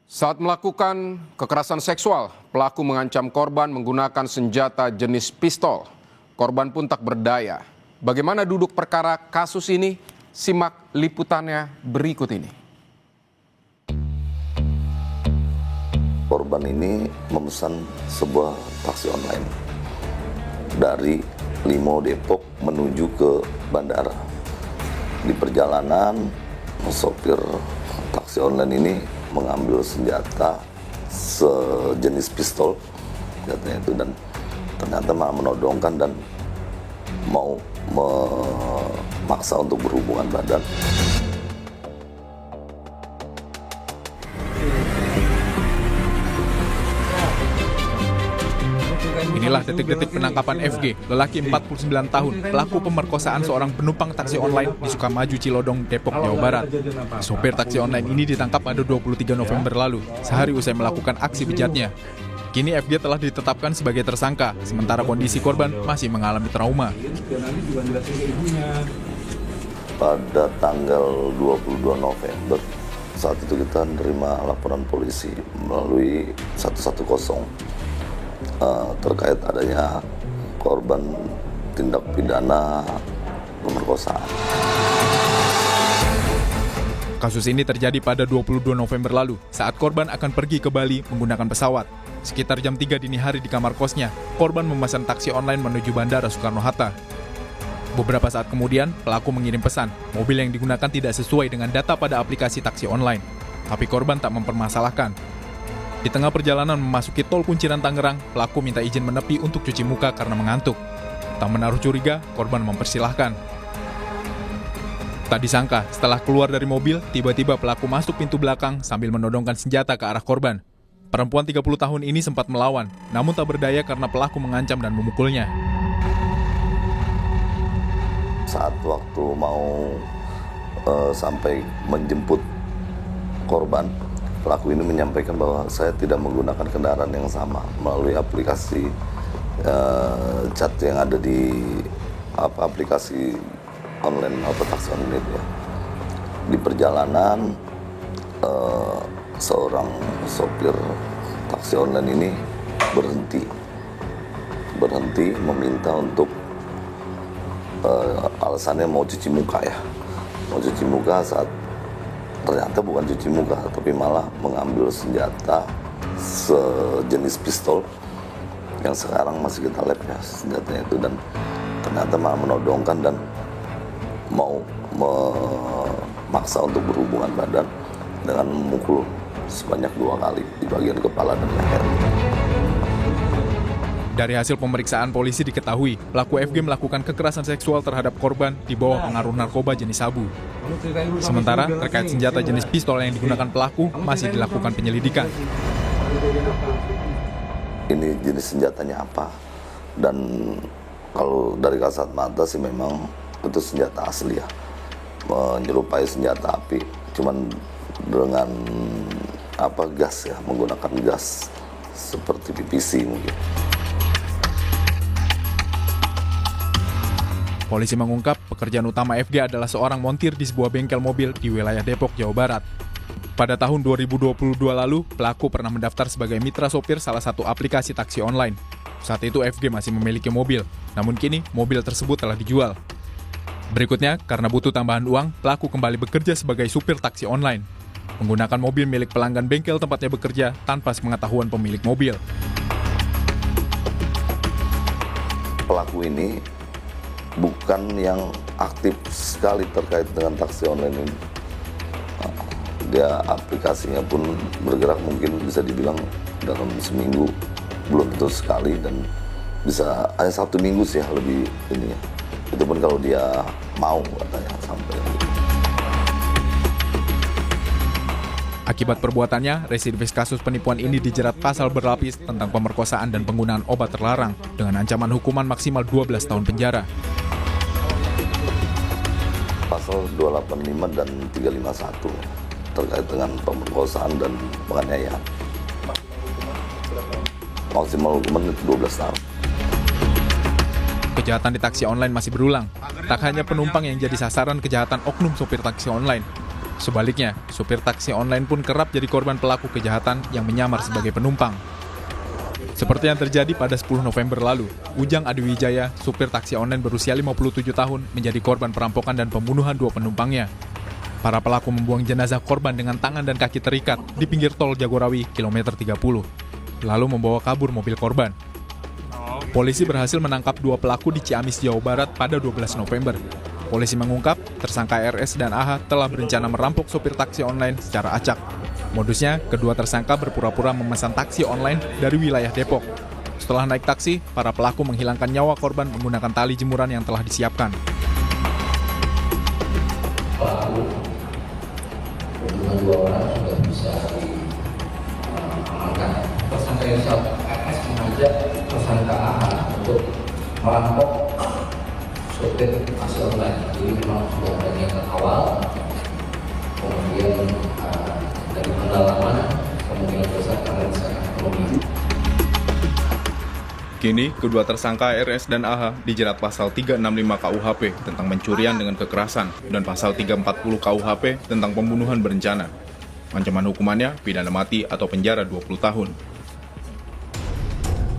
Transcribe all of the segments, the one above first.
Saat melakukan kekerasan seksual, pelaku mengancam korban menggunakan senjata jenis pistol. Korban pun tak berdaya. Bagaimana duduk perkara kasus ini? Simak liputannya berikut ini. Korban ini memesan sebuah taksi online dari Limo Depok menuju ke bandara. Di perjalanan, sopir taksi online ini mengambil senjata sejenis pistol, katanya itu, dan ternyata malah menodongkan dan mau memaksa untuk berhubungan badan. Inilah detik-detik penangkapan FG, lelaki 49 tahun, pelaku pemerkosaan seorang penumpang taksi online di Sukamaju, Cilodong, Depok, Jawa Barat. Sopir taksi online ini ditangkap pada 23 November lalu, sehari usai melakukan aksi bejatnya. Kini FG telah ditetapkan sebagai tersangka, sementara kondisi korban masih mengalami trauma. Pada tanggal 22 November, saat itu kita menerima laporan polisi melalui 110 terkait adanya korban tindak pidana pemerkosaan. Kasus ini terjadi pada 22 November lalu saat korban akan pergi ke Bali menggunakan pesawat. Sekitar jam 3 dini hari di kamar kosnya, korban memesan taksi online menuju Bandara Soekarno-Hatta. Beberapa saat kemudian, pelaku mengirim pesan, mobil yang digunakan tidak sesuai dengan data pada aplikasi taksi online. Tapi korban tak mempermasalahkan. Di tengah perjalanan memasuki tol Kunciran Tangerang, pelaku minta izin menepi untuk cuci muka karena mengantuk. Tak menaruh curiga, korban mempersilahkan. Tak disangka, setelah keluar dari mobil, tiba-tiba pelaku masuk pintu belakang sambil menodongkan senjata ke arah korban. Perempuan 30 tahun ini sempat melawan, namun tak berdaya karena pelaku mengancam dan memukulnya. Saat waktu mau sampai menjemput korban, pelaku ini menyampaikan bahwa saya tidak menggunakan kendaraan yang sama melalui aplikasi chat yang ada di aplikasi online atau taksi online ya. Di perjalanan seorang sopir taksi online ini berhenti meminta untuk alasannya mau cuci muka ya. Mau cuci muka saat ternyata bukan cuci muka, tapi malah mengambil senjata sejenis pistol yang sekarang masih kita lab ya senjatanya itu, dan ternyata malah menodongkan dan mau memaksa untuk berhubungan badan dengan memukul sebanyak 2 kali di bagian kepala dan leher. Dari hasil pemeriksaan polisi diketahui, pelaku FG melakukan kekerasan seksual terhadap korban di bawah pengaruh narkoba jenis sabu. Sementara terkait senjata jenis pistol yang digunakan pelaku masih dilakukan penyelidikan. Ini jenis senjatanya apa? Dan kalau dari kasat mata sih memang itu senjata asli ya, menyerupai senjata api, cuman dengan gas ya, menggunakan gas seperti PVC mungkin. Polisi mengungkap pekerjaan utama FG adalah seorang montir di sebuah bengkel mobil di wilayah Depok, Jawa Barat. Pada tahun 2022 lalu, pelaku pernah mendaftar sebagai mitra sopir salah satu aplikasi taksi online. Saat itu FG masih memiliki mobil, namun kini mobil tersebut telah dijual. Berikutnya, karena butuh tambahan uang, pelaku kembali bekerja sebagai supir taksi online. Menggunakan mobil milik pelanggan bengkel tempatnya bekerja tanpa sepengetahuan pemilik mobil. Pelaku ini bukan yang aktif sekali terkait dengan taksi online ini. Dia aplikasinya pun bergerak mungkin bisa dibilang dalam seminggu, belum tentu sekali, dan bisa hanya Sabtu Minggu sih ya, lebih ini ya. Itu pun kalau dia mau katanya sampai. Akibat perbuatannya, residivis kasus penipuan ini dijerat pasal berlapis tentang pemerkosaan dan penggunaan obat terlarang dengan ancaman hukuman maksimal 12 tahun penjara. Pasal 285 dan 351 terkait dengan pemerkosaan dan penganiayaan. Maksimal hukuman 12 tahun. Kejahatan di taksi online masih berulang. Tak hanya penumpang yang jadi sasaran kejahatan oknum sopir taksi online. Sebaliknya, supir taksi online pun kerap jadi korban pelaku kejahatan yang menyamar sebagai penumpang. Seperti yang terjadi pada 10 November lalu, Ujang Adiwijaya, supir taksi online berusia 57 tahun, menjadi korban perampokan dan pembunuhan 2 penumpangnya. Para pelaku membuang jenazah korban dengan tangan dan kaki terikat di pinggir tol Jagorawi, kilometer 30, lalu membawa kabur mobil korban. Polisi berhasil menangkap 2 pelaku di Ciamis, Jawa Barat pada 12 November. Polisi mengungkap, tersangka RS dan AH telah berencana merampok supir taksi online secara acak. Modusnya, kedua tersangka berpura-pura memesan taksi online dari wilayah Depok. Setelah naik taksi, para pelaku menghilangkan nyawa korban menggunakan tali jemuran yang telah disiapkan. Pelaku dengan 2 orang sudah bisa diamankan. Tersangka yang RS mengajak tersangka AH untuk merampok supir taksi online. Jadi memang sudah ada niatan awal, kemudian dari pendalaman kemungkinan besar karena disana ekonomi. Kini, kedua tersangka RS dan AH dijerat pasal 365 KUHP tentang pencurian dengan kekerasan dan pasal 340 KUHP tentang pembunuhan berencana. Ancaman hukumannya pidana mati atau penjara 20 tahun.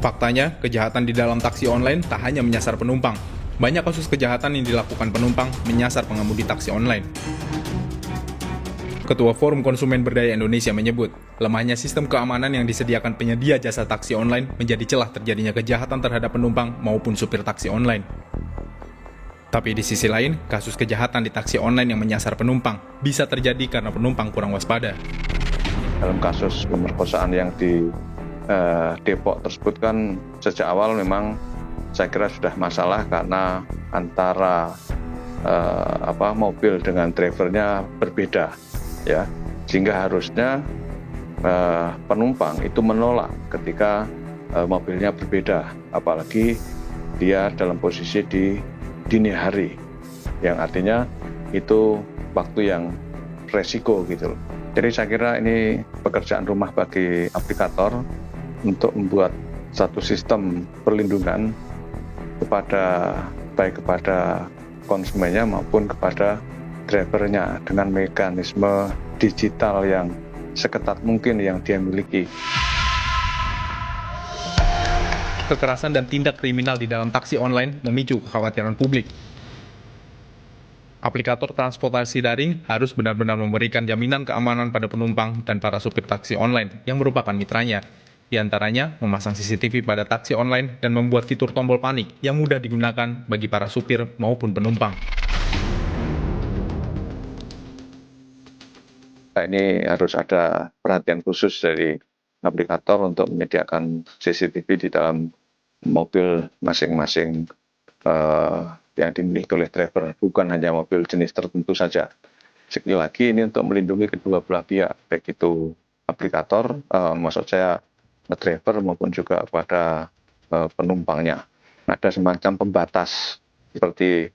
Faktanya, kejahatan di dalam taksi online tak hanya menyasar penumpang. Banyak kasus kejahatan yang dilakukan penumpang menyasar pengemudi taksi online. Ketua Forum Konsumen Berdaya Indonesia menyebut, lemahnya sistem keamanan yang disediakan penyedia jasa taksi online menjadi celah terjadinya kejahatan terhadap penumpang maupun supir taksi online. Tapi di sisi lain, kasus kejahatan di taksi online yang menyasar penumpang bisa terjadi karena penumpang kurang waspada. Dalam kasus pemerkosaan yang di Depok tersebut kan sejak awal memang saya kira sudah masalah karena antara mobil dengan drivernya berbeda. Ya, sehingga harusnya penumpang itu menolak ketika mobilnya berbeda, apalagi dia dalam posisi di dini hari, yang artinya itu waktu yang resiko gitu. Jadi saya kira ini pekerjaan rumah bagi aplikator untuk membuat satu sistem perlindungan baik kepada konsumennya maupun kepada drivernya dengan mekanisme digital yang seketat mungkin yang dia miliki. Kekerasan dan tindak kriminal di dalam taksi online memicu kekhawatiran publik. Aplikator transportasi daring harus benar-benar memberikan jaminan keamanan pada penumpang dan para supir taksi online yang merupakan mitranya. Di antaranya, memasang CCTV pada taksi online dan membuat fitur tombol panik yang mudah digunakan bagi para supir maupun penumpang. Ini harus ada perhatian khusus dari aplikator untuk menyediakan CCTV di dalam mobil masing-masing yang dimiliki oleh driver, bukan hanya mobil jenis tertentu saja. Sekali lagi ini untuk melindungi kedua belah pihak, baik itu aplikator, maksud saya driver maupun juga pada penumpangnya. Ada semacam pembatas seperti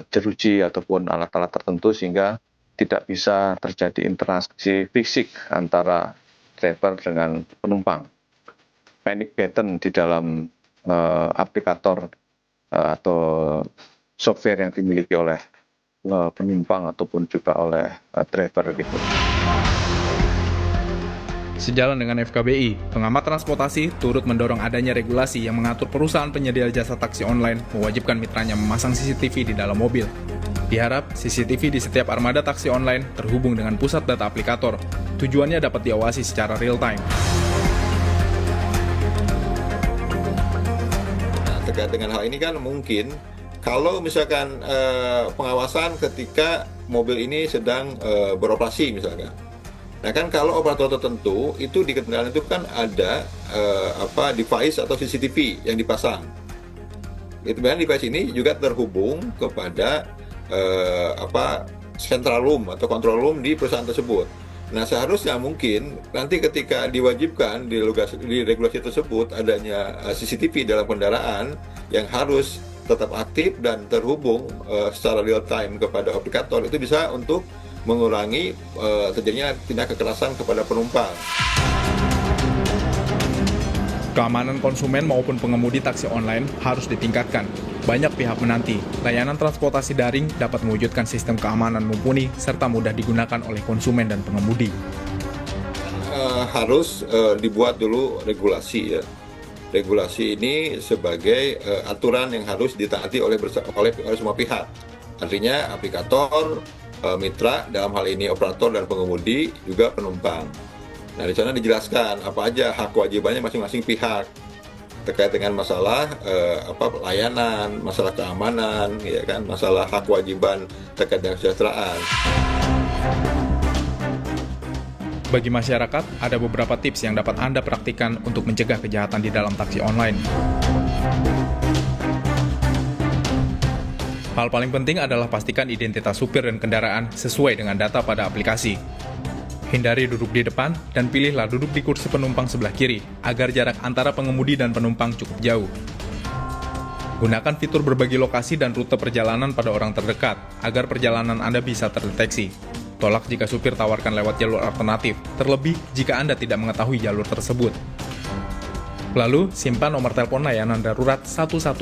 jeruji ataupun alat-alat tertentu sehingga tidak bisa terjadi interaksi fisik antara driver dengan penumpang. Panic button di dalam aplikator atau software yang dimiliki oleh penumpang ataupun juga oleh driver gitu. Sejalan dengan FKBI, pengamat transportasi turut mendorong adanya regulasi yang mengatur perusahaan penyedia jasa taksi online mewajibkan mitranya memasang CCTV di dalam mobil. Diharap CCTV di setiap armada taksi online terhubung dengan pusat data aplikator. Tujuannya dapat diawasi secara real-time. Nah, terkait dengan hal ini kan mungkin kalau misalkan pengawasan ketika mobil ini sedang beroperasi misalkan. Nah kan kalau operator tertentu itu di kendaraan itu kan ada device atau CCTV yang dipasang. Itu device ini juga terhubung kepada central room atau control room di perusahaan tersebut. Nah seharusnya mungkin nanti ketika diwajibkan di regulasi tersebut adanya CCTV dalam kendaraan yang harus tetap aktif dan terhubung secara real time kepada aplikator, itu bisa untuk mengurangi terjadinya tindak kekerasan kepada penumpang. Keamanan konsumen maupun pengemudi taksi online harus ditingkatkan. Banyak pihak menanti layanan transportasi daring dapat mewujudkan sistem keamanan mumpuni serta mudah digunakan oleh konsumen dan pengemudi. Harus dibuat dulu regulasi ya. Regulasi ini sebagai aturan yang harus ditaati oleh semua pihak. Artinya aplikator, mitra, dalam hal ini operator dan pengemudi, juga penumpang. Nah, di sana dijelaskan apa aja hak kewajibannya masing-masing pihak terkait dengan masalah layanan, masalah keamanan, ya kan, masalah hak kewajiban terkait dengan kesejahteraan. Bagi masyarakat, ada beberapa tips yang dapat Anda praktikkan untuk mencegah kejahatan di dalam taksi online. Hal paling penting adalah pastikan identitas supir dan kendaraan sesuai dengan data pada aplikasi. Hindari duduk di depan dan pilihlah duduk di kursi penumpang sebelah kiri agar jarak antara pengemudi dan penumpang cukup jauh. Gunakan fitur berbagi lokasi dan rute perjalanan pada orang terdekat agar perjalanan Anda bisa terdeteksi. Tolak jika supir tawarkan lewat jalur alternatif, terlebih jika Anda tidak mengetahui jalur tersebut. Lalu, simpan nomor telepon layanan darurat 110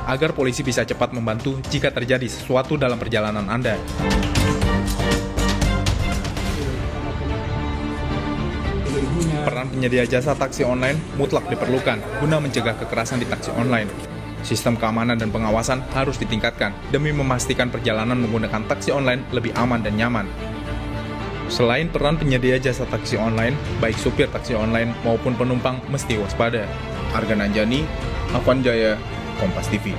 agar polisi bisa cepat membantu jika terjadi sesuatu dalam perjalanan Anda. Peran penyedia jasa taksi online mutlak diperlukan guna mencegah kekerasan di taksi online. Sistem keamanan dan pengawasan harus ditingkatkan demi memastikan perjalanan menggunakan taksi online lebih aman dan nyaman. Selain peran penyedia jasa taksi online, baik supir taksi online maupun penumpang mesti waspada. Argan Anjani, Avan Jaya, Kompas TV.